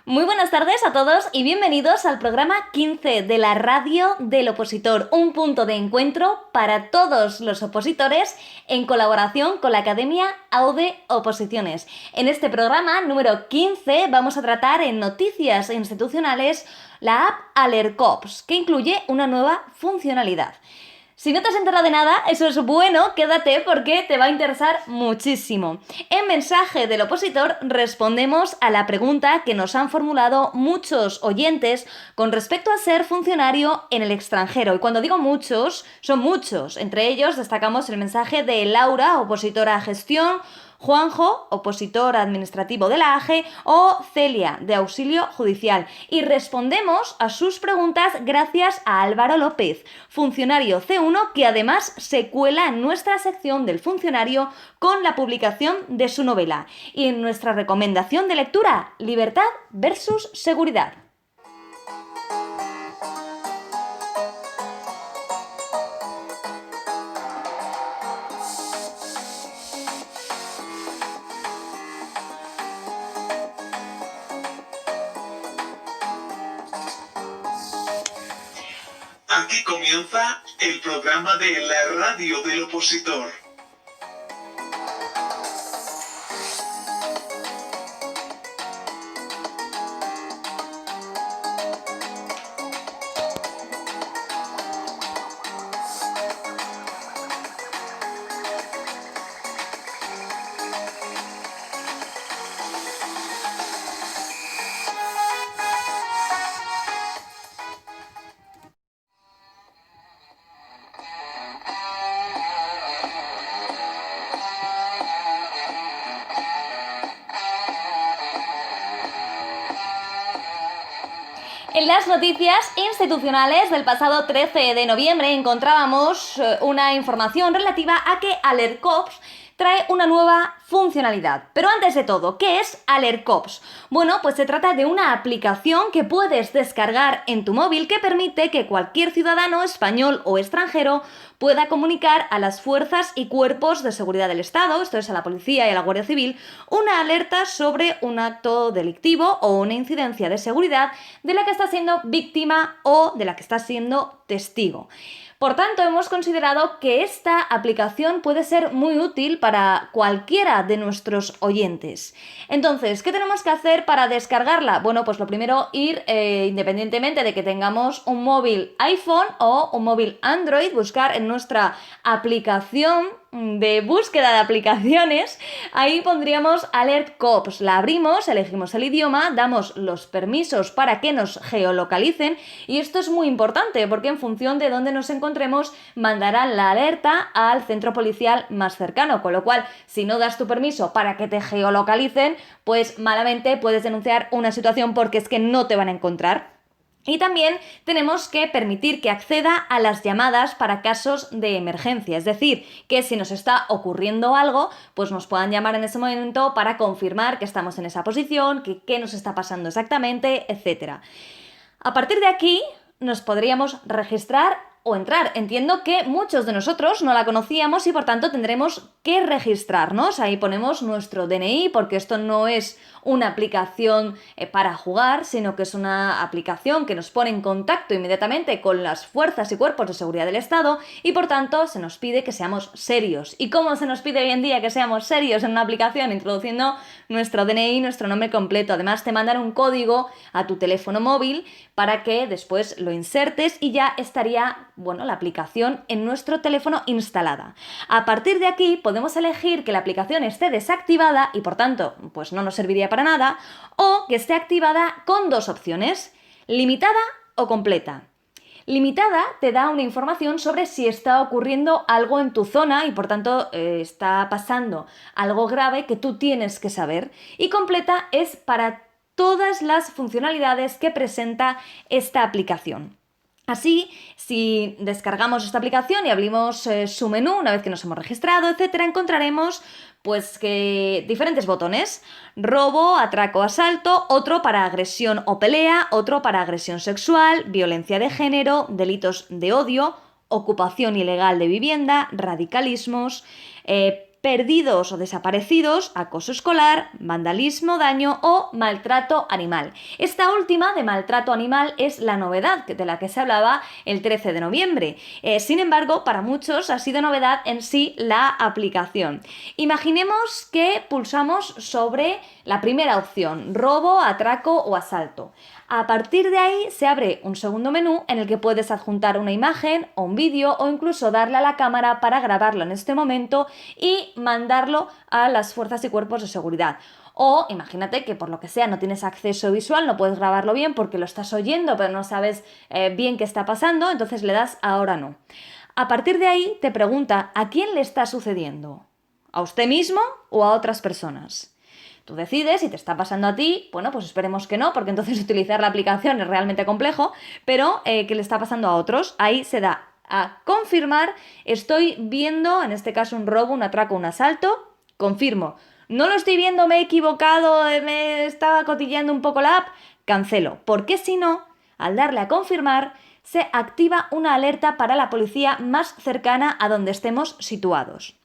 Muy buenas tardes a todos y bienvenidos al programa 15 de la Radio del Opositor, un punto de encuentro para todos los opositores en colaboración con la Academia Aude Oposiciones. En este programa número 15 vamos a tratar en noticias institucionales la app Alertcops, que incluye una nueva funcionalidad. Si no te has enterado de nada, eso es bueno, quédate porque te va a interesar muchísimo. En mensaje del opositor respondemos a la pregunta que nos han formulado muchos oyentes con respecto a ser funcionario en el extranjero. Y cuando digo muchos, son muchos. Entre ellos destacamos el mensaje de Laura, opositora a gestión, Juanjo, opositor administrativo de la AGE, o Celia, de auxilio judicial. Y respondemos a sus preguntas gracias a Álvaro López, funcionario C1 que además se cuela en nuestra sección del funcionario con la publicación de su novela. Y en nuestra recomendación de lectura, Libertad versus Seguridad. Aquí comienza el programa de la Radio del Opositor. En las noticias institucionales del pasado 13 de noviembre encontrábamos una información relativa a que Alertcops trae una nueva funcionalidad. Pero antes de todo, ¿qué es Alertcops? Bueno, pues se trata de una aplicación que puedes descargar en tu móvil que permite que cualquier ciudadano español o extranjero pueda comunicar a las fuerzas y cuerpos de seguridad del Estado, esto es a la policía y a la Guardia Civil, una alerta sobre un acto delictivo o una incidencia de seguridad de la que está siendo víctima o de la que está siendo testigo. Por tanto, hemos considerado que esta aplicación puede ser muy útil para cualquiera de nuestros oyentes. Entonces, ¿qué tenemos que hacer para descargarla? Bueno, pues lo primero, independientemente de que tengamos un móvil iPhone o un móvil Android, buscar en nuestra aplicación de búsqueda de aplicaciones, ahí pondríamos Alertcops, la abrimos, elegimos el idioma, damos los permisos para que nos geolocalicen y esto es muy importante porque en función de dónde nos encontremos mandarán la alerta al centro policial más cercano, con lo cual si no das tu permiso para que te geolocalicen, pues malamente puedes denunciar una situación porque es que no te van a encontrar. Y también tenemos que permitir que acceda a las llamadas para casos de emergencia, es decir, que si nos está ocurriendo algo, pues nos puedan llamar en ese momento para confirmar que estamos en esa posición, que qué nos está pasando exactamente, etc. A partir de aquí nos podríamos registrar o entrar. Entiendo que muchos de nosotros no la conocíamos y por tanto tendremos que registrarnos. Ahí ponemos nuestro DNI porque esto no es una aplicación para jugar, sino que es una aplicación que nos pone en contacto inmediatamente con las fuerzas y cuerpos de seguridad del Estado y por tanto se nos pide que seamos serios. ¿Y cómo se nos pide hoy en día que seamos serios en una aplicación? Introduciendo nuestro DNI, nuestro nombre completo. Además te mandan un código a tu teléfono móvil para que después lo insertes y ya estaría, la aplicación en nuestro teléfono instalada. A partir de aquí podemos elegir que la aplicación esté desactivada y por tanto pues no nos serviría para nada, o que esté activada con dos opciones, limitada o completa. Limitada te da una información sobre si está ocurriendo algo en tu zona y por tanto está pasando algo grave que tú tienes que saber, y completa es para todas las funcionalidades que presenta esta aplicación. Así, si descargamos esta aplicación y abrimos su menú, una vez que nos hemos registrado, etcétera, encontraremos pues que diferentes botones: robo, atraco, asalto, otro para agresión o pelea, otro para agresión sexual, violencia de género, delitos de odio, ocupación ilegal de vivienda, radicalismos, perdidos o desaparecidos, acoso escolar, vandalismo, daño o maltrato animal. Esta última de maltrato animal es la novedad de la que se hablaba el 13 de noviembre. Sin embargo, para muchos ha sido novedad en sí la aplicación. Imaginemos que pulsamos sobre la primera opción, robo, atraco o asalto. A partir de ahí se abre un segundo menú en el que puedes adjuntar una imagen o un vídeo o incluso darle a la cámara para grabarlo en este momento y mandarlo a las fuerzas y cuerpos de seguridad. O imagínate que por lo que sea no tienes acceso visual, no puedes grabarlo bien porque lo estás oyendo pero no sabes bien qué está pasando, entonces le das a ahora no. A partir de ahí te pregunta ¿a quién le está sucediendo? ¿A usted mismo o a otras personas? Tú decides si te está pasando a ti, bueno, pues esperemos que no, porque entonces utilizar la aplicación es realmente complejo, pero que le está pasando a otros, ahí se da a confirmar, estoy viendo, en este caso un robo, un atraco, un asalto, confirmo. No lo estoy viendo, me he equivocado, me estaba cotilleando un poco la app, cancelo, porque si no, al darle a confirmar, se activa una alerta para la policía más cercana a donde estemos situados.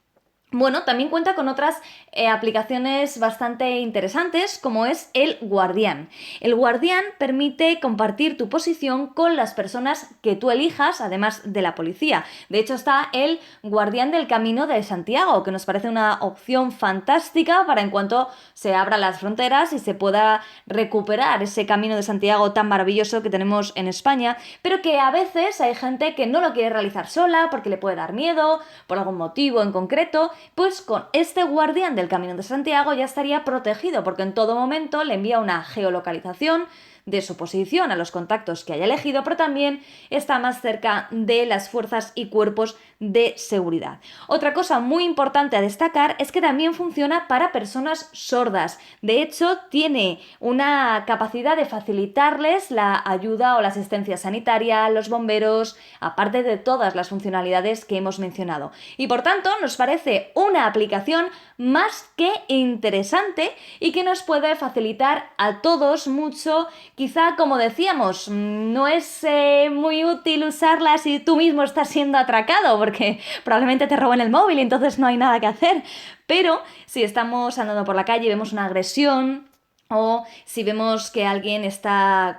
Bueno, también cuenta con otras aplicaciones bastante interesantes como es el Guardián. El Guardián permite compartir tu posición con las personas que tú elijas, además de la policía. De hecho está el Guardián del Camino de Santiago, que nos parece una opción fantástica para en cuanto se abran las fronteras y se pueda recuperar ese Camino de Santiago tan maravilloso que tenemos en España, pero que a veces hay gente que no lo quiere realizar sola porque le puede dar miedo, por algún motivo en concreto. Pues con este Guardián del Camino de Santiago ya estaría protegido porque en todo momento le envía una geolocalización de su posición a los contactos que haya elegido, pero también está más cerca de las fuerzas y cuerpos de seguridad. Otra cosa muy importante a destacar es que también funciona para personas sordas. De hecho, tiene una capacidad de facilitarles la ayuda o la asistencia sanitaria, los bomberos, aparte de todas las funcionalidades que hemos mencionado. Y por tanto, nos parece una aplicación más que interesante y que nos puede facilitar a todos mucho. Quizá, como decíamos, no es muy útil usarla si tú mismo estás siendo atracado, porque probablemente te roben el móvil y entonces no hay nada que hacer. Pero si estamos andando por la calle y vemos una agresión, o si vemos que alguien está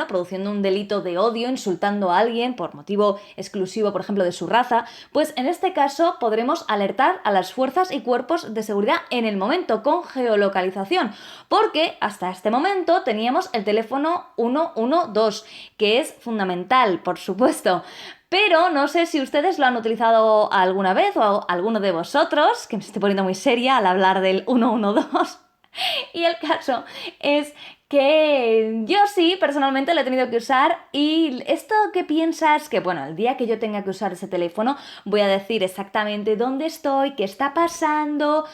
produciendo un delito de odio, insultando a alguien por motivo exclusivo, por ejemplo, de su raza, pues en este caso podremos alertar a las fuerzas y cuerpos de seguridad en el momento con geolocalización, porque hasta este momento teníamos el teléfono 112, que es fundamental, por supuesto. Pero no sé si ustedes lo han utilizado alguna vez o alguno de vosotros, que me estoy poniendo muy seria al hablar del 112. Y el caso es que yo sí, personalmente lo he tenido que usar y esto que piensas que, bueno, el día que yo tenga que usar ese teléfono voy a decir exactamente dónde estoy, qué está pasando,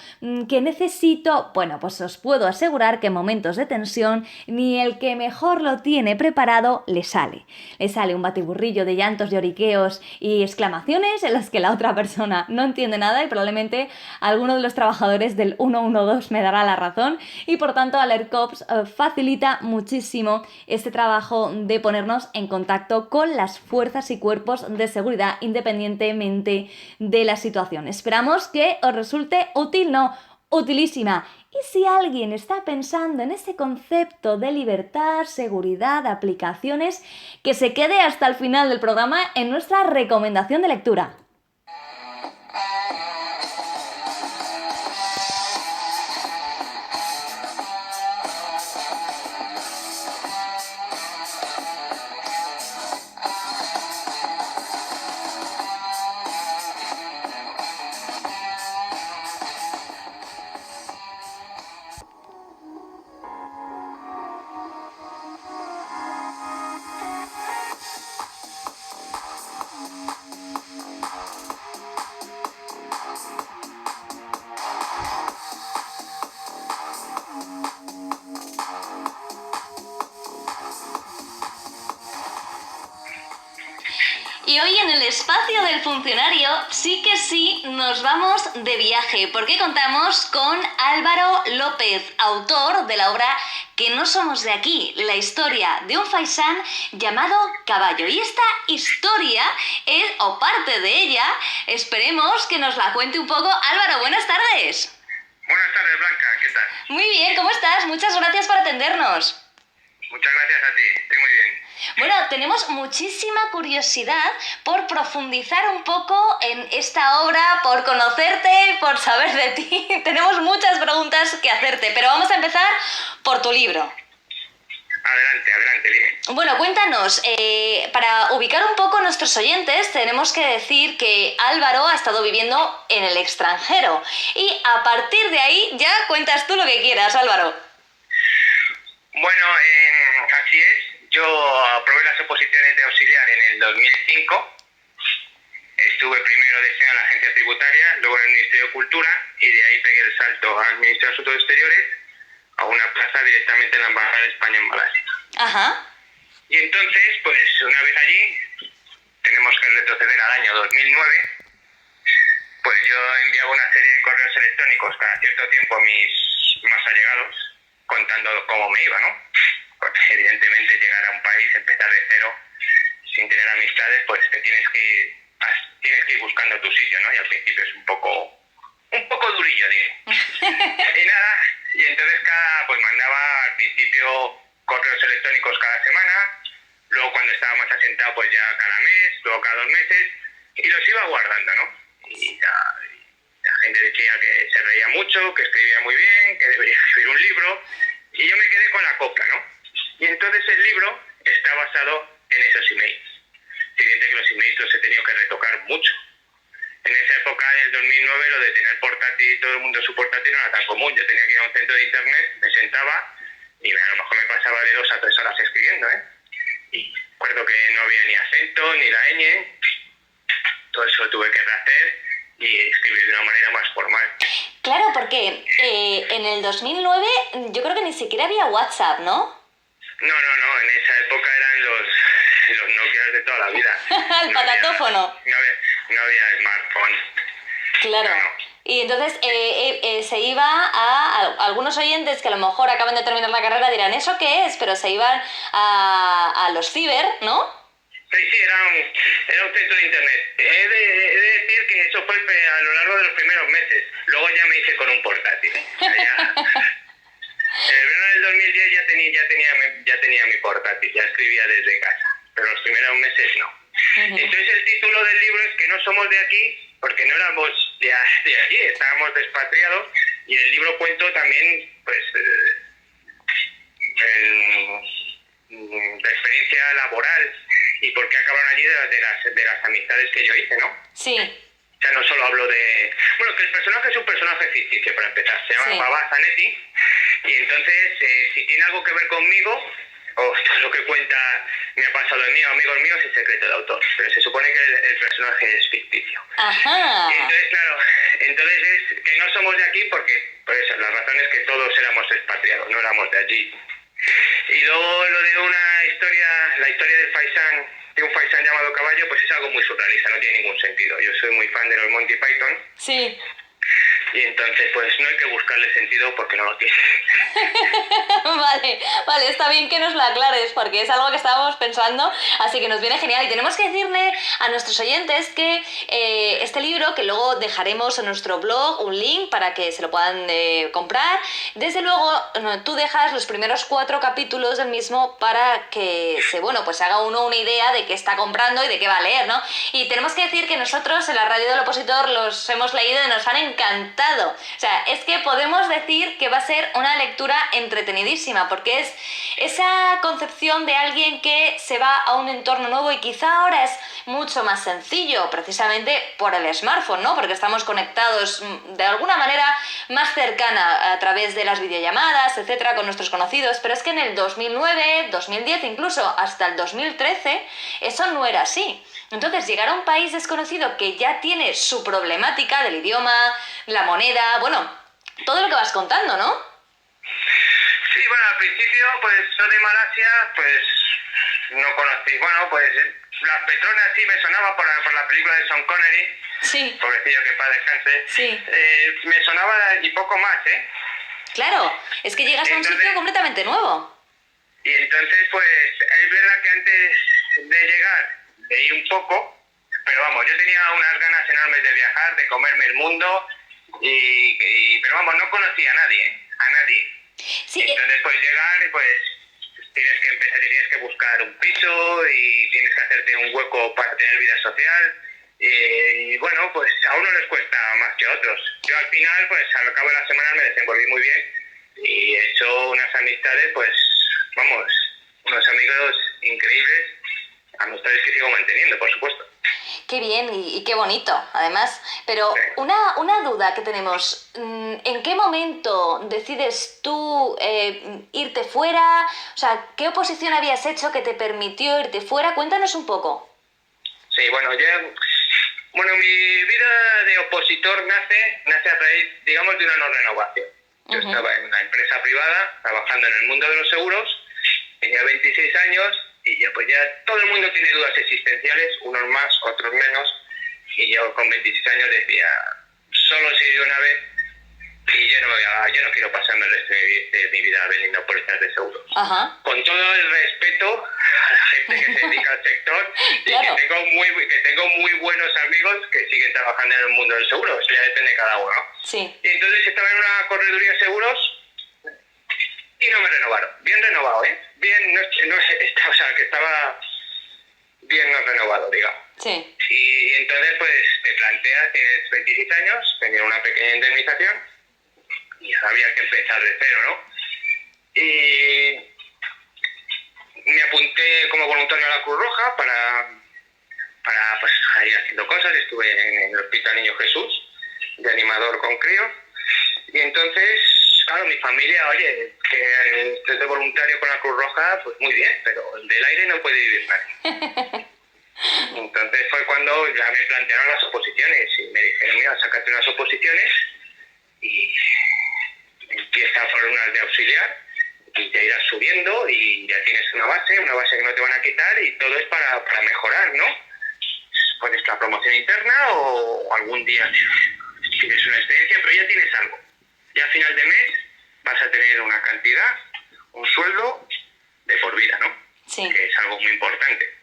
qué necesito. Bueno, pues os puedo asegurar que en momentos de tensión ni el que mejor lo tiene preparado le sale. Le sale un batiburrillo de llantos, lloriqueos y exclamaciones en las que la otra persona no entiende nada y probablemente alguno de los trabajadores del 112 me dará la razón y por tanto AlertCops facilita muchísimo este trabajo de ponernos en contacto con las fuerzas y cuerpos de seguridad independientemente de la situación. Esperamos que os resulte útil, no, utilísima. Y si alguien está pensando en ese concepto de libertad, seguridad, aplicaciones, que se quede hasta el final del programa en nuestra recomendación de lectura. Y hoy en el espacio del funcionario sí que sí nos vamos de viaje porque contamos con Álvaro López, autor de la obra que no somos de aquí, la historia de un faisán llamado Caballo. Y esta historia es, o parte de ella, esperemos que nos la cuente un poco Álvaro. Buenas tardes. Buenas tardes, Blanca, ¿qué tal? Muy bien, ¿cómo estás? Muchas gracias por atendernos. Muchas gracias a ti, estoy muy bien. Bueno, tenemos muchísima curiosidad por profundizar un poco en esta obra, por conocerte, por saber de ti. Tenemos muchas preguntas que hacerte, pero vamos a empezar por tu libro. Adelante, dime. Bueno, cuéntanos, para ubicar un poco a nuestros oyentes, tenemos que decir que Álvaro ha estado viviendo en el extranjero. Y a partir de ahí ya cuentas tú lo que quieras, Álvaro. Bueno, así es. Yo aprobé las oposiciones de auxiliar en el 2005. Estuve primero destinado a la agencia tributaria, luego en el Ministerio de Cultura, y de ahí pegué el salto al Ministerio de Asuntos Exteriores, a una plaza directamente en la Embajada de España en Malasia. Ajá. Y entonces, pues una vez allí, tenemos que retroceder al año 2009, pues yo enviaba una serie de correos electrónicos cada cierto tiempo a mis más allegados, contando cómo me iba, ¿no? Porque evidentemente llegar a un país, empezar de cero, sin tener amistades, pues te tienes que ir buscando tu sitio, ¿no? Y al principio es un poco durillo, digo. Y nada, y entonces pues mandaba al principio correos electrónicos cada semana, luego cuando estaba más asentado pues ya cada mes, luego cada 2 meses, y los iba guardando, ¿no? Y la gente decía que se reía mucho, que escribía muy bien, que debería escribir un libro, y yo me quedé con la copla, ¿no? Y entonces el libro está basado en esos emails. Es evidente que los emails los he tenido que retocar mucho. En esa época, en el 2009, lo de tener portátil, todo el mundo su portátil no era tan común. Yo tenía que ir a un centro de internet, me sentaba y a lo mejor me pasaba de 2 a 3 horas escribiendo, ¿eh? Y recuerdo que no había ni acento, ni la ñ, todo eso lo tuve que rehacer y escribir de una manera más formal. Claro, porque en el 2009 yo creo que ni siquiera había WhatsApp, ¿no? No, en esa época eran los Nokia de toda la vida. El patatófono. No había smartphone. Claro. No. Y entonces se iba a algunos oyentes que a lo mejor acaban de terminar la carrera dirán, ¿eso qué es? Pero se iban a los ciber, ¿no? Sí, era un centro de internet. He de decir que eso fue a lo largo de los primeros meses. Luego ya me hice con un portátil. O sea, en el verano del 2010 ya tenía mi portátil, ya escribía desde casa. Pero los primeros meses no. Uh-huh. Entonces el título del libro es que no somos de aquí, porque no éramos de allí, estábamos despatriados, y en el libro cuento también pues la experiencia laboral y por qué acabaron allí de las amistades que yo hice, ¿no? Sí. O sea, no solo hablo de... Bueno, que el personaje es un personaje ficticio, para empezar. Se llama Baba Zanetti, y entonces, si tiene algo que ver conmigo, o lo que cuenta me ha pasado de mí o amigos míos, es secreto de autor. Pero se supone que el personaje es ficticio. Ajá. Y entonces, claro, es que no somos de aquí porque, por eso, la razón es que todos éramos expatriados, no éramos de allí. Y luego lo de la historia del faisán, de un faisán llamado Caballo, pues es algo muy surrealista, no tiene ningún sentido. Yo soy muy fan de los Monty Python. Sí. Y entonces, pues no hay que buscarle sentido porque no lo tiene. Vale, está bien que nos lo aclares porque es algo que estábamos pensando, así que nos viene genial. Y tenemos que decirle a nuestros oyentes que este libro, que luego dejaremos en nuestro blog un link para que se lo puedan comprar, desde luego tú dejas los primeros 4 capítulos del mismo para que se haga uno una idea de qué está comprando y de qué va a leer, ¿no? Y tenemos que decir que nosotros en la Radio del Opositor los hemos leído y nos han encantado. O sea, es que podemos decir que va a ser una lectura entretenidísima, porque es esa concepción de alguien que se va a un entorno nuevo y quizá ahora es mucho más sencillo, precisamente por el smartphone, ¿no? Porque estamos conectados de alguna manera más cercana a través de las videollamadas, etcétera, con nuestros conocidos, pero es que en el 2009, 2010, incluso hasta el 2013, eso no era así. Entonces, llegar a un país desconocido que ya tiene su problemática del idioma, la moneda, bueno, todo lo que vas contando, ¿no? Sí, bueno, al principio, pues yo de Malasia, pues no conocí. Bueno, pues las Petronas sí me sonaba por la película de Sean Connery. Sí. Pobrecillo, que en paz descanse. Sí. Me sonaba y poco más, ¿eh? Claro, es que llegas a un sitio completamente nuevo. Y entonces, pues, es verdad que antes de llegar leí un poco, pero vamos, yo tenía unas ganas enormes de viajar, de comerme el mundo, pero vamos, no conocía a nadie, a nadie. Sí, Entonces, pues llegar y pues tienes que buscar un piso y tienes que hacerte un hueco para tener vida social. Y bueno, pues a unos les cuesta más que a otros. Yo al final, pues al cabo de la semana me desenvolví muy bien y he hecho unas amistades, pues vamos, unos amigos increíbles, amistades que sigo manteniendo, por supuesto. qué bien y qué bonito, además. Pero Sí. una duda que tenemos, ¿en qué momento decides tú irte fuera? O sea, ¿qué oposición habías hecho que te permitió irte fuera? Cuéntanos un poco. Sí, bueno, mi vida de opositor nace a raíz, digamos, de una no renovación. Yo estaba en una empresa privada, trabajando en el mundo de los seguros, tenía 26 años y ya todo el mundo tiene dudas existenciales, unos más, otros menos, y yo con 26 años decía, solo se vive una vez y yo no quiero pasarme el resto de mi vida vendiendo pólizas de seguros. Ajá. Con todo el respeto a la gente que se dedica al sector, Claro. y que tengo muy buenos amigos que siguen trabajando en el mundo del seguro, eso ya depende de cada uno. Sí. Y entonces estaba en una correduría de seguros y no me renovaron. Bien renovado, ¿eh? Bien, o sea, que estaba bien no renovado, digamos. Sí. Y entonces, pues, te planteas, tienes 26 años, tenía una pequeña indemnización y había que empezar de cero, ¿no? Y me apunté como voluntario a la Cruz Roja para pues, ir haciendo cosas. Estuve en el Hospital Niño Jesús, de animador con críos. Y entonces, claro, mi familia, oye, que estés de voluntario con la Cruz Roja, pues muy bien, pero del aire no puede vivir nadie. Entonces fue cuando ya me plantearon las oposiciones y me dijeron, mira, sácate unas oposiciones y empieza por unas de auxiliar y te irás subiendo y ya tienes una base que no te van a quitar y todo es para mejorar, ¿no? Puedes la promoción interna o algún día tienes una experiencia, pero ya tienes algo. Ya a final de mes vas a tener una cantidad, un sueldo de por vida, ¿no? Sí. Que es algo muy importante.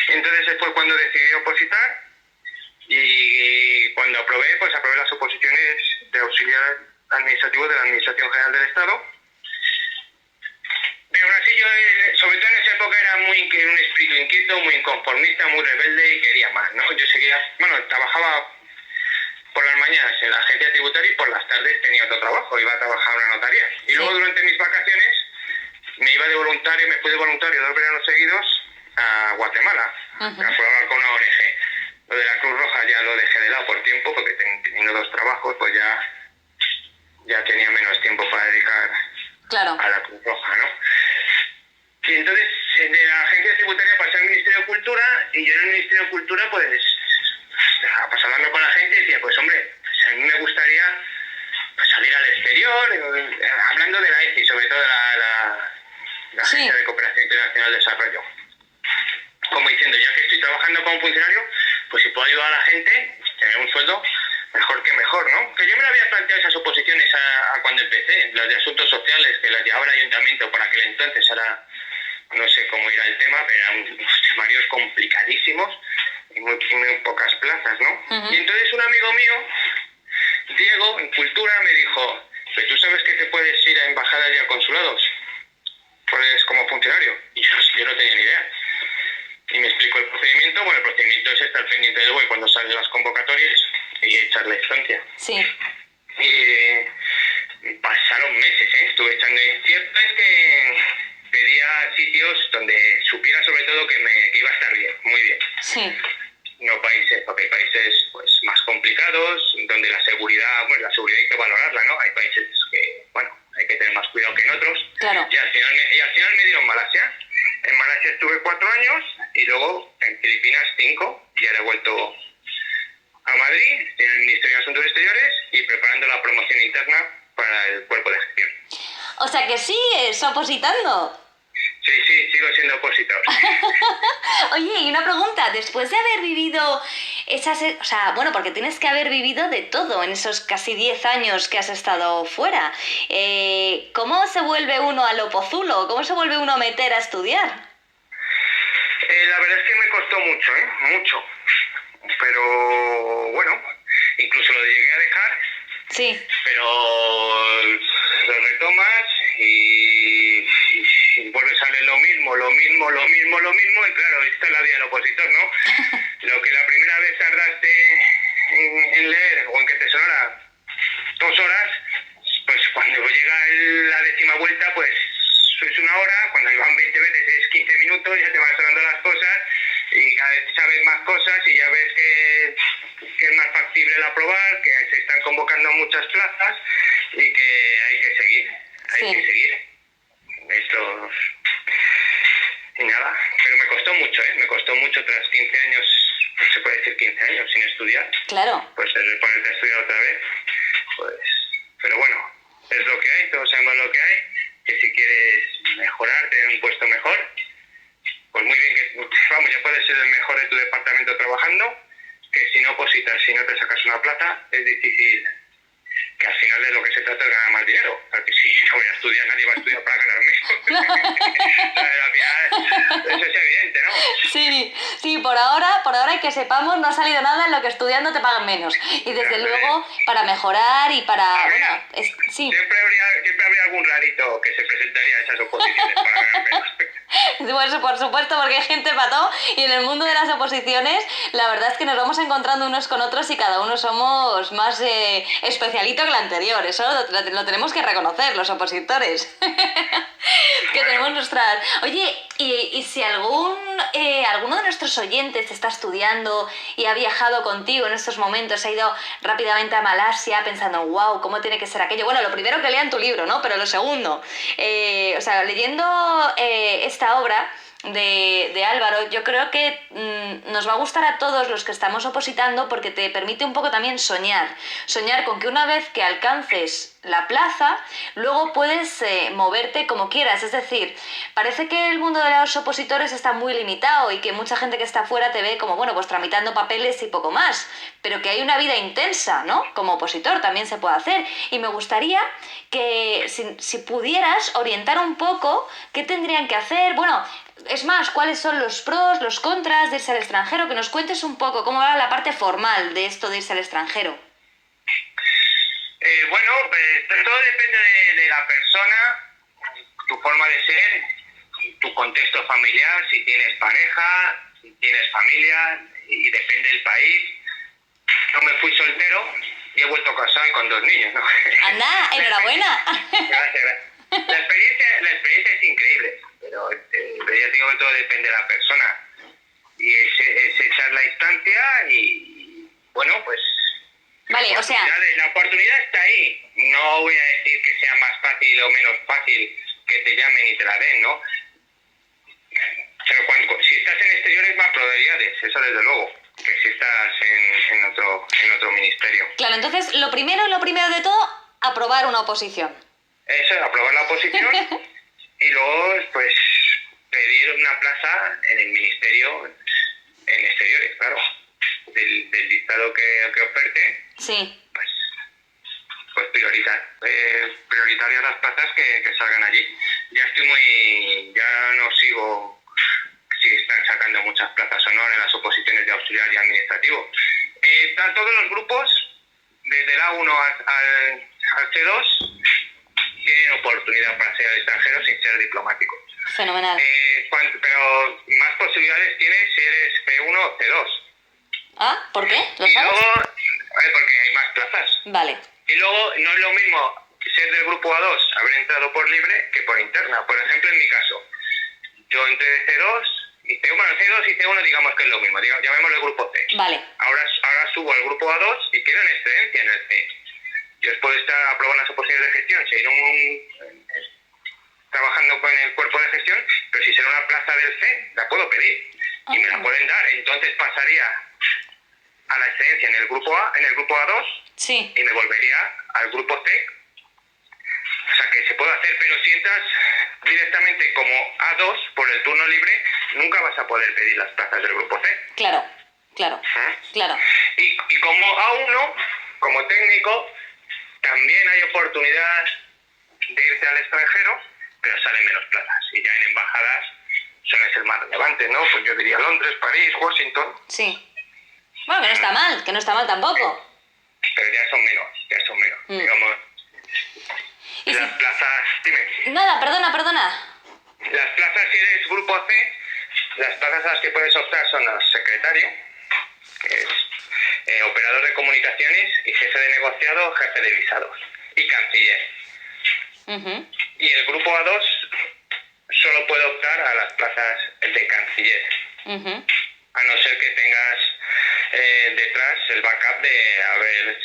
Entonces fue cuando decidí opositar y cuando aprobé las oposiciones de auxiliar administrativo de la Administración General del Estado. Pero aún así yo, sobre todo en esa época, era un espíritu inquieto, muy inconformista, muy rebelde y quería más, ¿no? Yo trabajaba por las mañanas en la agencia tributaria y por las tardes tenía otro trabajo, iba a trabajar en una notaría. Y luego durante mis vacaciones me fui de voluntario 2 veranos seguidos a Guatemala, a colaborar con una ONG. Lo de la Cruz Roja ya lo dejé de lado por tiempo, porque teniendo 2 trabajos, pues ya tenía menos tiempo para dedicar a la Cruz Roja, ¿no? Y entonces de la agencia tributaria pasé al Ministerio de Cultura y yo en el Ministerio de Cultura, pues hablando con la gente, decía, pues hombre, pues a mí me gustaría salir al exterior, hablando de la ECI, sobre todo de la Agencia de Cooperación Internacional de Desarrollo. Como diciendo, ya que estoy trabajando como funcionario, pues si puedo ayudar a la gente, tener un sueldo mejor que mejor, ¿no? Que yo me lo había planteado esas oposiciones a cuando empecé, las de asuntos sociales, que las llevaba el ayuntamiento por aquel entonces, ahora no sé cómo irá el tema, pero eran unos temarios complicadísimos y muy pocas plazas, ¿no? Y entonces un amigo mío, Diego, en Cultura, me dijo, pues tú sabes que te puedes ir a embajadas y a consulados, pues como funcionario. Y yo no tenía ni idea. Y me explicó el procedimiento. Bueno, el procedimiento es estar pendiente del web cuando salen las convocatorias y echar la estancia. Sí. Y pasaron meses, estuve echando. Cierto es que pedía sitios donde supiera sobre todo que iba a estar bien, muy bien. Sí. No países, porque hay países pues más complicados, donde la seguridad hay que valorarla, ¿no? Hay países que, hay que tener más cuidado que en otros. Claro. Y al final me dieron Malasia. En Malasia estuve 4 años y luego en Filipinas 5 y ahora he vuelto a Madrid, estoy en el Ministerio de Asuntos Exteriores y preparando la promoción interna para el cuerpo de gestión. O sea que sigues opositando. Sí, sigo siendo opositor. Oye, y una pregunta, después de haber vivido esas... O sea, bueno, porque tienes que haber vivido de todo en esos casi 10 años que has estado fuera. ¿Cómo se vuelve uno al opozulo? ¿Cómo se vuelve uno a meter a estudiar? La verdad es que me costó mucho, mucho. Pero bueno, incluso lo llegué a dejar, Sí, pero lo retomas y vuelves a leer lo mismo, y claro, esta es la vida del opositor, ¿no? Lo que la primera vez tardaste en leer o en que te sonara 2 horas, pues cuando llega la 10ª vuelta, pues es 1 hora, cuando iban 20 veces es 15 minutos, ya te van sonando las cosas y cada vez sabes más cosas y ya ves que es más factible el aprobar, que se están convocando muchas plazas y que hay que seguir, sí. Esto, y nada, pero me costó mucho tras 15 años, no se puede decir 15 años sin estudiar, Claro. pues ponerte a estudiar otra vez, pues, pero bueno, es lo que hay, todos sabemos lo que hay, que si quieres mejorar, tener un puesto mejor, pues muy bien, vamos, ya puedes ser el mejor de tu departamento trabajando, que si no opositas, si no te sacas una plaza, es difícil, que al final de lo que se trata es ganar más dinero, porque si no voy a estudiar, nadie va a estudiar para ganar menos. Al final, eso es evidente, ¿no? Sí, por ahora y que sepamos, no ha salido nada en lo que estudiando te pagan menos. Y desde Claro, luego, para mejorar y para... habría- Bueno, sí. siempre habría algún rarito que se presentaría a esas oposiciones para ganar menos. Pues, por supuesto, porque hay gente pató y en el mundo de las oposiciones la verdad es que nos vamos encontrando unos con otros y cada uno somos más especialito que el anterior. Eso lo tenemos que reconocer, los opositores. Que tenemos nuestras... Oye, y si alguno de nuestros oyentes está estudiando y ha viajado contigo en estos momentos, ha ido rápidamente a Malasia pensando, wow, ¿cómo tiene que ser aquello? Bueno, lo primero que lean tu libro, ¿no? Pero lo segundo, o sea, leyendo esta obra de Álvaro, yo creo que nos va a gustar a todos los que estamos opositando porque te permite un poco también soñar con que una vez que alcances la plaza, luego puedes moverte como quieras, es decir, parece que el mundo de los opositores está muy limitado y que mucha gente que está fuera te ve como, bueno, pues tramitando papeles y poco más, pero que hay una vida intensa, ¿no? Como opositor también se puede hacer y me gustaría que si pudieras orientar un poco qué tendrían que hacer, bueno, es más, ¿cuáles son los pros, los contras de irse al extranjero? Que nos cuentes un poco cómo va la parte formal de esto de irse al extranjero. Bueno, pues todo depende de la persona, tu forma de ser, tu contexto familiar, si tienes pareja, si tienes familia, y depende del país. Yo me fui soltero y he vuelto casado y con 2 niños, ¿no? ¡Anda! ¡Enhorabuena! Gracias. La experiencia es increíble, pero ya digo que todo depende de la persona. Y es echar la instancia y, bueno, pues... Vale, o sea... La oportunidad está ahí. No voy a decir que sea más fácil o menos fácil que te llamen y te la den, ¿no? Pero si estás en exteriores, más probabilidades, eso desde luego, que si estás en otro ministerio. Claro, entonces lo primero de todo, aprobar una oposición. Eso es, aprobar la oposición y luego, pues, pedir una plaza en el ministerio en exteriores, claro, del listado que oferte. Sí. Pues prioritarias las plazas que salgan allí. Ya no sigo si están sacando muchas plazas o no en las oposiciones de auxiliar y administrativo. Todos los grupos, desde el A1 al C2, tienen oportunidad para ser al extranjero sin ser diplomáticos. Fenomenal. Pero más posibilidades tienes si eres C1 o C2. ¿Ah? ¿Por qué? ¿Lo y sabes? luego, porque hay más plazas. Vale. Y luego no es lo mismo ser del grupo A2, haber entrado por libre, que por interna. Por ejemplo, en mi caso, yo entré de C2 y C2 y C1 digamos que es lo mismo, llamémoslo el grupo C. Vale. Ahora subo al grupo A2 y quedo en excedencia en el C. Yo después de estar aprobando las oposiciones de gestión, seguir trabajando con el cuerpo de gestión, pero si será una plaza del C, la puedo pedir y me la pueden dar. Entonces pasaría a la excedencia en el grupo A2 Sí. y me volvería al grupo C. O sea que se puede hacer, pero si entras directamente estudiante como A2 por el turno libre, nunca vas a poder pedir las plazas del grupo C. Claro, claro, ¿Eh? claro. Y como A1, como técnico, también hay oportunidad de irse al extranjero, pero salen menos plazas. Y ya en embajadas suele ser más relevante, ¿no? Pues yo diría Londres, París, Washington. Sí. Bueno, que no está mal tampoco. Pero ya son menos. Digamos, ¿Y las plazas, dime. Nada, perdona. Las plazas, si eres grupo C, las plazas a las que puedes optar son el secretario, que es operador de comunicaciones, y jefe de negociado, jefe de visados, y canciller. Ujú. Y el grupo A2 solo puede optar a las plazas de canciller, Ujú. a no ser que tengas detrás el backup de haber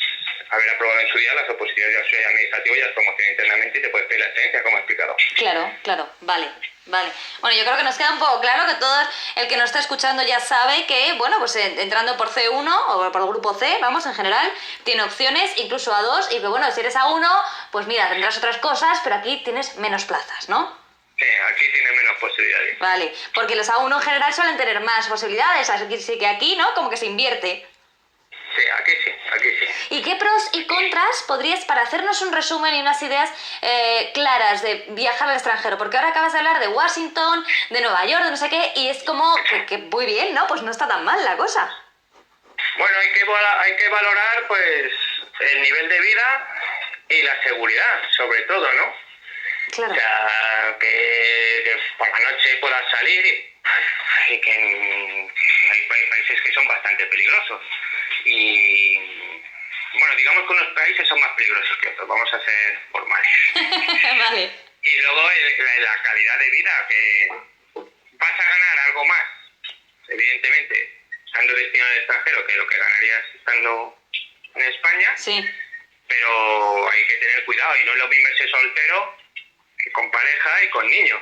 aprobado en su día las oposiciones de auxiliar administrativo y las promociones internamente y te puedes pedir la excedencia, como he explicado. Claro, vale. Bueno, yo creo que nos queda un poco claro que todo el que nos está escuchando ya sabe que, bueno, pues entrando por C1 o por el grupo C, vamos, en general, tiene opciones, incluso A2, y que, bueno, si eres A1, pues mira, tendrás otras cosas, pero aquí tienes menos plazas, ¿no? Sí, aquí tiene menos posibilidades. Vale, porque los A1 en general suelen tener más posibilidades, así que aquí, ¿no? Como que se invierte. Sí, aquí sí. ¿Y qué pros y contras podrías, para hacernos un resumen y unas ideas claras de viajar al extranjero? Porque ahora acabas de hablar de Washington, de Nueva York, de no sé qué, y es como que muy bien, ¿no? Pues no está tan mal la cosa. Bueno, hay que valorar pues el nivel de vida y la seguridad, sobre todo, ¿no? Claro. O sea, que por la noche puedas salir y que hay países que son bastante peligrosos. Y bueno, digamos que unos países son más peligrosos que otros, vamos a ser formales. Vale. Y luego la calidad de vida, que vas a ganar algo más, evidentemente, estando destinado al extranjero, que lo que ganarías estando en España. Sí. Pero hay que tener cuidado, y no es lo mismo ser soltero que con pareja y con niños.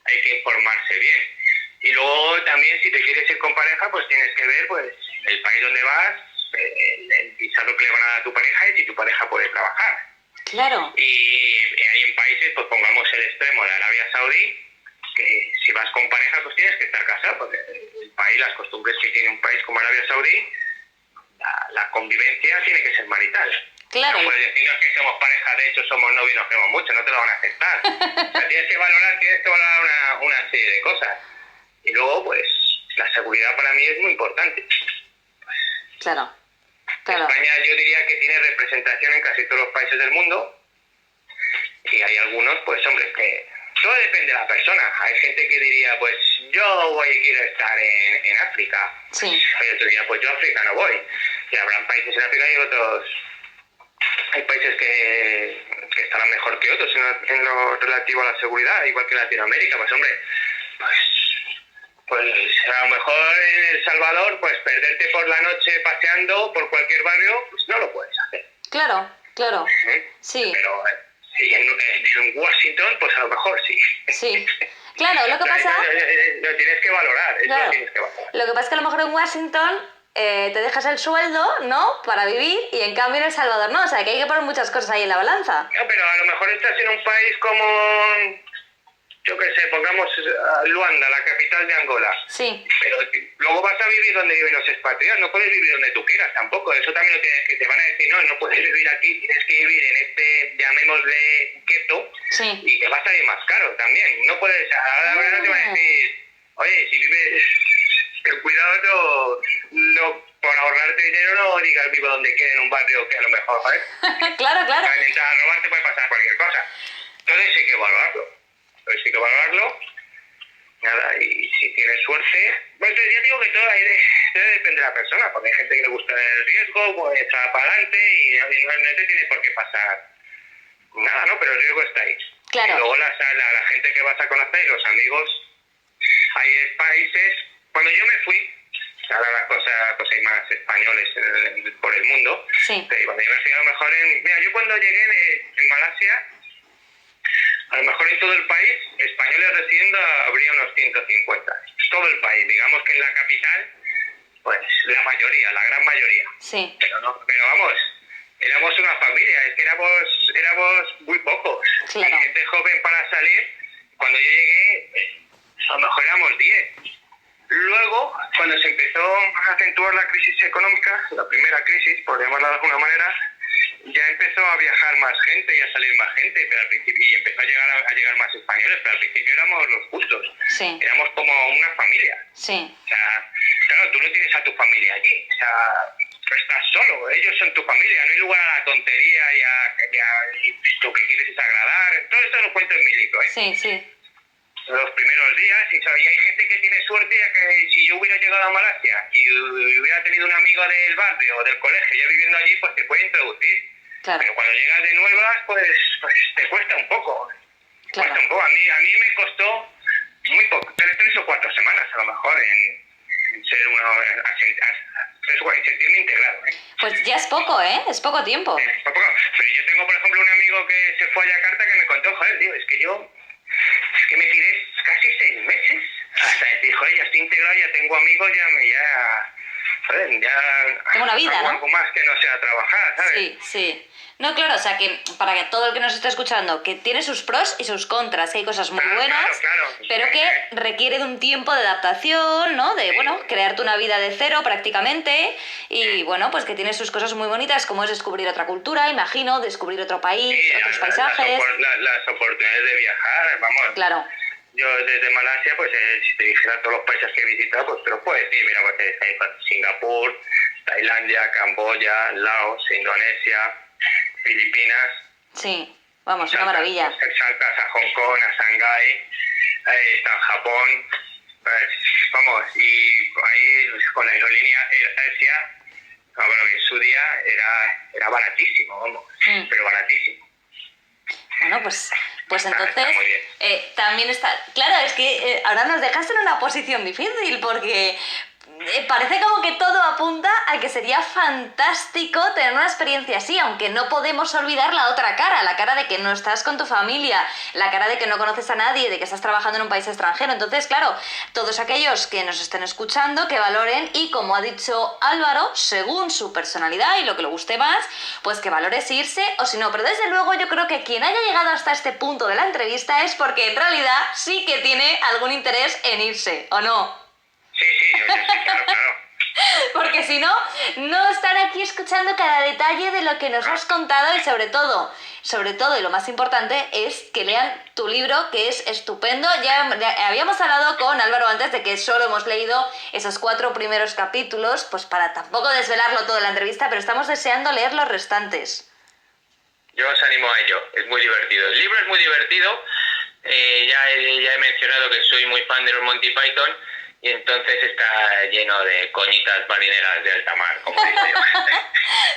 Hay que informarse bien. Y luego también, si te quieres ir con pareja, pues tienes que ver pues el país donde vas, el visado que le van a dar a tu pareja y si tu pareja puede trabajar. Claro. Y hay en países, pues pongamos el extremo de Arabia Saudí, que si vas con pareja, pues tienes que estar casado, porque el país, las costumbres que tiene un país como Arabia Saudí, la convivencia tiene que ser marital. Claro. No puedes decir, no es que somos pareja, de hecho somos novios y nos queremos mucho, no te lo van a aceptar. O sea, tienes que valorar una serie de cosas. Y luego, pues, la seguridad para mí es muy importante. Claro. España yo diría que tiene representación en casi todos los países del mundo. Y hay algunos, pues, hombre, que todo depende de la persona. Hay gente que diría, pues, quiero estar en África. Sí. Hay otro día, pues yo a África no voy. Y habrán países en África y otros. Hay países que estarán mejor que otros en lo relativo a la seguridad, igual que en Latinoamérica. Pues hombre, pues a lo mejor en El Salvador, pues perderte por la noche paseando por cualquier barrio, pues no lo puedes hacer. Claro. Sí. Pero en Washington, pues a lo mejor sí. Sí. Claro, lo que pasa... Lo tienes que valorar, Claro. lo tienes que valorar. Lo que pasa es que a lo mejor en Washington te dejas el sueldo, ¿no? Para vivir, y en cambio en El Salvador no. O sea, que hay que poner muchas cosas ahí en la balanza. No, pero a lo mejor estás en un país como, yo qué sé, pongamos Luanda, la capital de Angola. Sí. Pero luego vas a vivir donde viven los expatriados, no puedes vivir donde tú quieras tampoco. Eso también lo tienes que, te van a decir, no puedes vivir aquí, tienes que vivir en este, llamémosle, gueto, Sí. y que va a salir más caro también. No puedes, ahora la verdad te van a decir, oye, si vives, ten cuidado, no, por ahorrarte dinero no digas vivo donde quieras en un barrio que a lo mejor, ¿sabes? Claro. Para intentar robar te puede pasar cualquier cosa. Entonces hay que valorarlo. Nada, y si tienes suerte, pues ya digo que todo depende de la persona, porque hay gente que le gusta el riesgo, pues echar para adelante y no te tiene por qué pasar nada, ¿no? Pero el riesgo está ahí. Claro. Y luego la gente que vas a conocer y los amigos, hay países, cuando yo me fui, ahora las cosas, pues hay más españoles por el mundo, Sí. pero cuando yo me fui a lo mejor mira, yo cuando llegué en Malasia, a lo mejor en todo el país, españoles residiendo habría unos 150. Todo el país, digamos que en la capital, pues la gran mayoría. Sí. Pero vamos, éramos una familia, es que éramos muy pocos. Claro. Y gente joven para salir, cuando yo llegué, a lo mejor éramos 10. Luego, cuando se empezó a acentuar la crisis económica, la primera crisis, por llamarla de alguna manera, ya empezó a viajar más gente y a salir más gente, pero al principio, y empezó a llegar más españoles, pero al principio éramos los justos. Sí. Éramos como una familia. Sí. O sea, claro, tú no tienes a tu familia allí. O sea, tú estás solo, ellos son tu familia, no hay lugar a la tontería y lo que quieres es agradar. Todo esto lo cuento en mi libro, ¿eh? Sí, sí. Los primeros días, y hay gente que tiene suerte a que si yo hubiera llegado a Malasia y hubiera tenido un amigo del barrio o del colegio ya viviendo allí, pues te puede introducir. Claro. Pero cuando llegas de nuevas, pues te cuesta un poco. Claro. Cuesta un poco. A mí me costó muy poco, 3 o 4 semanas a lo mejor en ser en sentirme integrado, ¿eh? Pues ya es poco, ¿eh? Es poco tiempo. Pero yo tengo, por ejemplo, un amigo que se fue a Yakarta que me contó, joder, tío, es que me tiré casi 6 meses hasta decir, joder, ya estoy integrado, ya tengo amigos, joder, ya tengo una vida, hago ¿no? algo más que no sea trabajar, ¿sabes? Sí, sí. No, claro, o sea, que para que todo el que nos esté escuchando, que tiene sus pros y sus contras, que hay cosas muy buenas, claro. pero que requiere de un tiempo de adaptación, ¿no? De, bueno, crearte una vida de cero prácticamente y, bueno, pues que tiene sus cosas muy bonitas, como es descubrir otra cultura, imagino, descubrir otro país, Sí, otros paisajes. Las oportunidades de viajar, vamos. Claro. Yo desde Malasia, pues si te dijera todos los países que he visitado, pues te los puedo decir. Mira, pues Singapur, Tailandia, Camboya, Laos, Indonesia, Filipinas. Sí, vamos, una maravilla. Saltas a Hong Kong, a Shanghái, está en Japón, pues, vamos, y ahí con la aerolínea Asia, bueno, en su día era baratísimo, vamos, pero baratísimo. Bueno, pues entonces Está muy bien. también está... Claro, es que ahora nos dejas en una posición difícil porque parece como que todo apunta a que sería fantástico tener una experiencia así, aunque no podemos olvidar la otra cara, la cara de que no estás con tu familia, la cara de que no conoces a nadie, de que estás trabajando en un país extranjero. Entonces, claro, todos aquellos que nos estén escuchando, que valoren y, como ha dicho Álvaro, según su personalidad y lo que le guste más, pues que valores irse o si no. Pero desde luego yo creo que quien haya llegado hasta este punto de la entrevista es porque en realidad sí que tiene algún interés en irse, ¿o no? Sí, claro. Porque si no, no estar aquí escuchando cada detalle de lo que nos has contado y sobre todo, y lo más importante, es que lean tu libro, que es estupendo. Ya habíamos hablado con Álvaro antes de que solo hemos leído esos 4 primeros capítulos, pues para tampoco desvelarlo todo en la entrevista, pero estamos deseando leer los restantes. Yo os animo a ello, es muy divertido. El libro es muy divertido, ya he mencionado que soy muy fan de los Monty Python, y entonces está lleno de coñitas marineras de alta mar, como digo yo.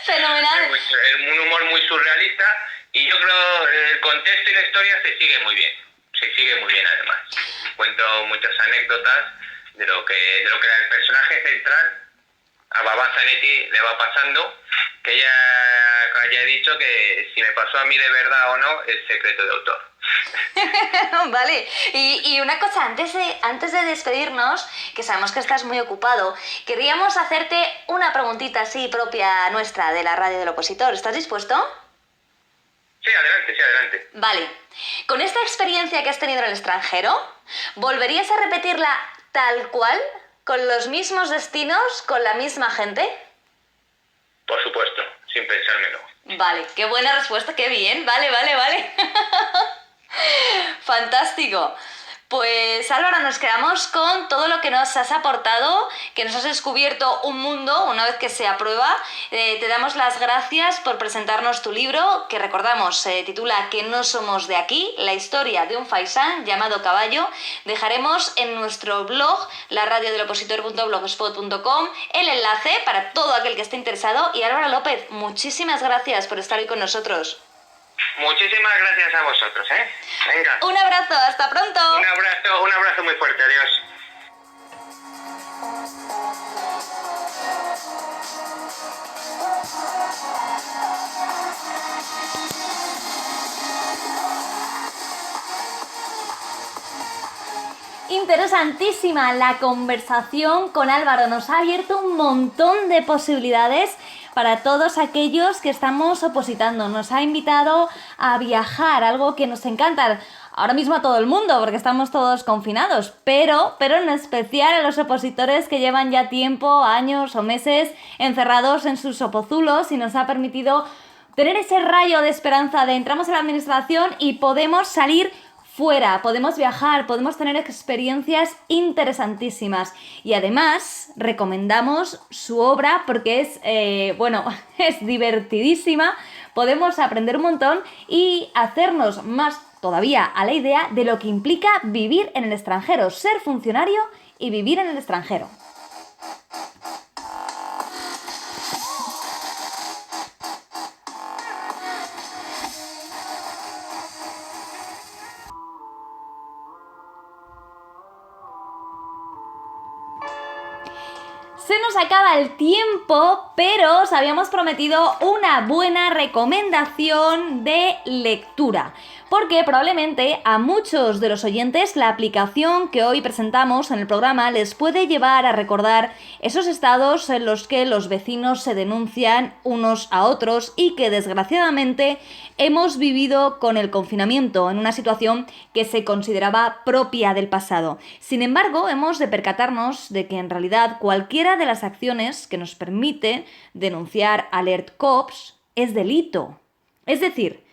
Fenomenal. Es un humor muy surrealista y yo creo el contexto y la historia se sigue muy bien además. Cuento muchas anécdotas de lo que el personaje central, a Baba Zanetti, le va pasando, que ella haya dicho que si me pasó a mí de verdad o no es secreto de autor. Vale, y una cosa, antes de despedirnos, que sabemos que estás muy ocupado, queríamos hacerte una preguntita así propia nuestra de la radio del opositor. ¿Estás dispuesto? Sí, adelante. Vale, con esta experiencia que has tenido en el extranjero, ¿volverías a repetirla tal cual, con los mismos destinos, con la misma gente? Por supuesto, sin pensármelo. Vale, qué buena respuesta, qué bien, vale. Fantástico. Pues Álvaro, nos quedamos con todo lo que nos has aportado, que nos has descubierto un mundo una vez que se aprueba. Te damos las gracias por presentarnos tu libro, que recordamos se titula Que no somos de aquí, la historia de un faisán llamado Caballo. Dejaremos en nuestro blog, laradiodelopositor.blogspot.com, el enlace para todo aquel que esté interesado. Y Álvaro López, muchísimas gracias por estar hoy con nosotros. Muchísimas gracias a vosotros, ¿eh? Venga. Un abrazo, hasta pronto. Un abrazo muy fuerte, adiós. Interesantísima la conversación con Álvaro, nos ha abierto un montón de posibilidades para todos aquellos que estamos opositando. Nos ha invitado a viajar, algo que nos encanta. ahora mismo a todo el mundo, porque estamos todos confinados, pero en especial a los opositores que llevan ya tiempo, años o meses encerrados en sus opozulos, y nos ha permitido tener ese rayo de esperanza de entramos en la administración y podemos salir fuera, podemos viajar, podemos tener experiencias interesantísimas. Y además recomendamos su obra porque es, es divertidísima, podemos aprender un montón y hacernos más todavía a la idea de lo que implica vivir en el extranjero, ser funcionario y vivir en el extranjero. Se nos acaba el tiempo, pero os habíamos prometido una buena recomendación de lectura, porque probablemente a muchos de los oyentes la aplicación que hoy presentamos en el programa les puede llevar a recordar esos estados en los que los vecinos se denuncian unos a otros y que desgraciadamente hemos vivido con el confinamiento en una situación que se consideraba propia del pasado. Sin embargo, hemos de percatarnos de que en realidad cualquiera de las acciones que nos permite denunciar Alert Cops es delito. Es decir,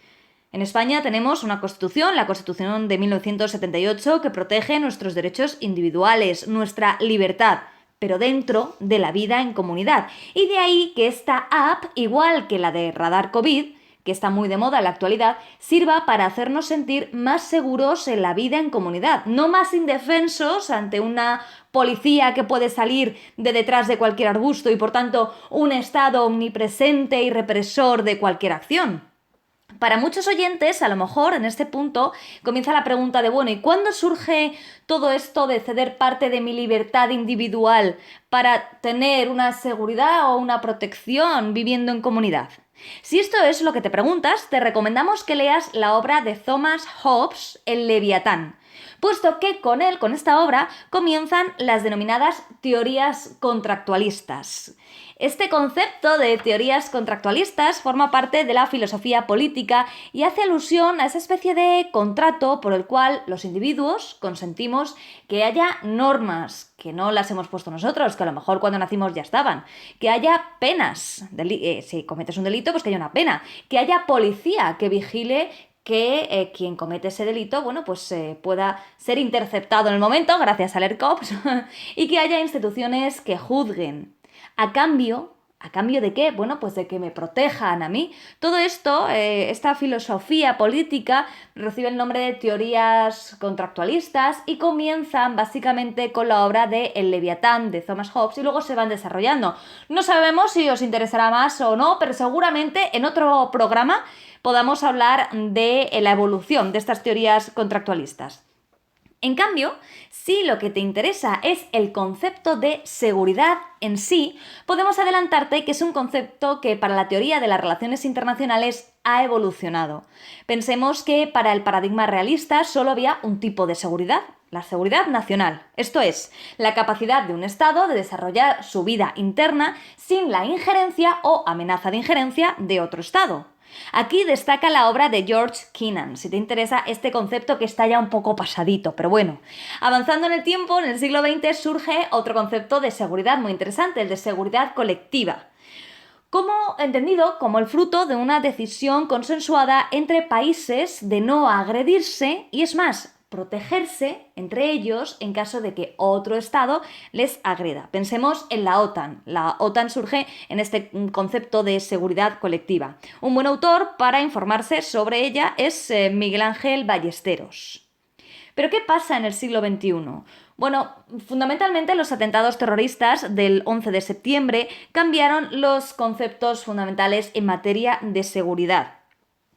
en España tenemos una Constitución, la Constitución de 1978, que protege nuestros derechos individuales, nuestra libertad, pero dentro de la vida en comunidad. Y de ahí que esta app, igual que la de Radar COVID, que está muy de moda en la actualidad, sirva para hacernos sentir más seguros en la vida en comunidad, no más indefensos ante una policía que puede salir de detrás de cualquier arbusto y por tanto un Estado omnipresente y represor de cualquier acción. Para muchos oyentes, a lo mejor en este punto comienza la pregunta de, bueno, ¿y cuándo surge todo esto de ceder parte de mi libertad individual para tener una seguridad o una protección viviendo en comunidad? Si esto es lo que te preguntas, te recomendamos que leas la obra de Thomas Hobbes, El Leviatán, puesto que con esta obra, comienzan las denominadas teorías contractualistas. Este concepto de teorías contractualistas forma parte de la filosofía política y hace alusión a esa especie de contrato por el cual los individuos consentimos que haya normas, que no las hemos puesto nosotros, que a lo mejor cuando nacimos ya estaban, que haya penas, si cometes un delito, pues que haya una pena, que haya policía que vigile que quien comete ese delito, pueda ser interceptado en el momento, gracias al ERCOPS, y que haya instituciones que juzguen. ¿A cambio de qué? Bueno, pues de que me protejan a mí. Todo esto, esta filosofía política, recibe el nombre de teorías contractualistas y comienzan básicamente con la obra de El Leviatán de Thomas Hobbes y luego se van desarrollando. No sabemos si os interesará más o no, pero seguramente en otro programa podamos hablar de la evolución de estas teorías contractualistas. En cambio, si lo que te interesa es el concepto de seguridad en sí, podemos adelantarte que es un concepto que para la teoría de las relaciones internacionales ha evolucionado. Pensemos que para el paradigma realista solo había un tipo de seguridad, la seguridad nacional. Esto es, la capacidad de un Estado de desarrollar su vida interna sin la injerencia o amenaza de injerencia de otro Estado. Aquí destaca la obra de George Kennan, si te interesa este concepto que está ya un poco pasadito, pero bueno. Avanzando en el tiempo, en el siglo XX surge otro concepto de seguridad muy interesante, el de seguridad colectiva. Entendido como el fruto de una decisión consensuada entre países de no agredirse y, es más, protegerse entre ellos en caso de que otro Estado les agreda. Pensemos en la OTAN. La OTAN surge en este concepto de seguridad colectiva. Un buen autor para informarse sobre ella es Miguel Ángel Ballesteros. ¿Pero qué pasa en el siglo XXI? Bueno, fundamentalmente los atentados terroristas del 11 de septiembre cambiaron los conceptos fundamentales en materia de seguridad.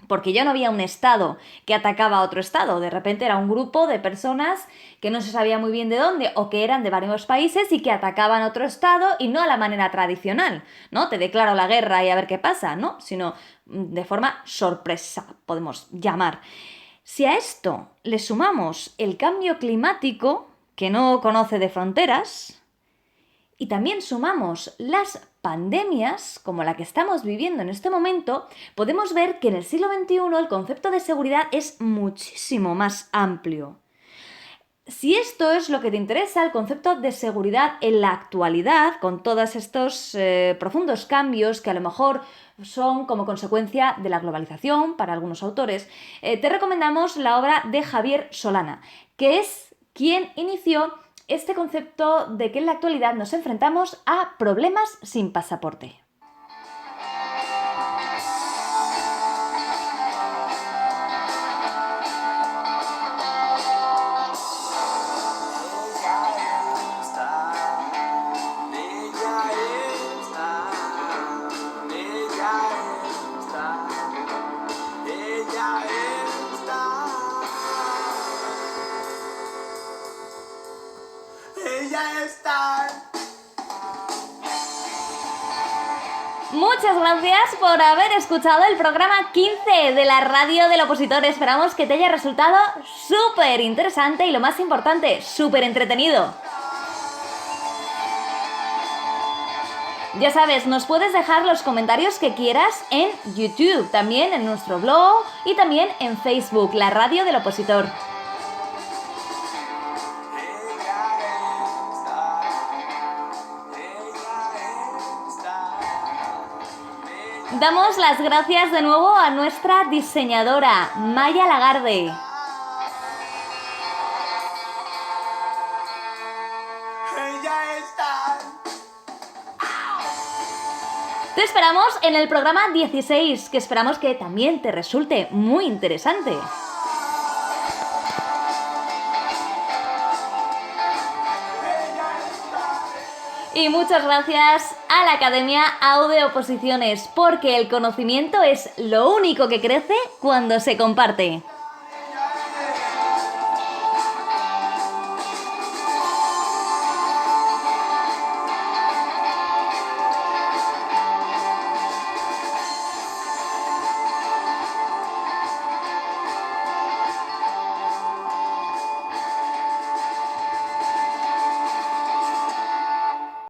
Porque ya no había un Estado que atacaba a otro Estado, de repente era un grupo de personas que no se sabía muy bien de dónde o que eran de varios países y que atacaban a otro Estado y no a la manera tradicional, ¿no? Te declaro la guerra y a ver qué pasa, ¿no? Sino de forma sorpresa, podemos llamar. Si a esto le sumamos el cambio climático, que no conoce de fronteras, y también sumamos las pandemias, como la que estamos viviendo en este momento, podemos ver que en el siglo XXI el concepto de seguridad es muchísimo más amplio. Si esto es lo que te interesa, el concepto de seguridad en la actualidad, con todos estos profundos cambios que a lo mejor son como consecuencia de la globalización para algunos autores, te recomendamos la obra de Javier Solana, que es quien inició este concepto de que en la actualidad nos enfrentamos a problemas sin pasaporte. Muchas gracias por haber escuchado el programa 15 de la Radio del Opositor. Esperamos que te haya resultado súper interesante y, lo más importante, súper entretenido. Ya sabes, nos puedes dejar los comentarios que quieras en YouTube, también en nuestro blog y también en Facebook, la Radio del Opositor. Damos las gracias de nuevo a nuestra diseñadora, Maya Lagarde. Te esperamos en el programa 16, que esperamos que también te resulte muy interesante. Y muchas gracias a la Academia Aude Oposiciones, porque el conocimiento es lo único que crece cuando se comparte.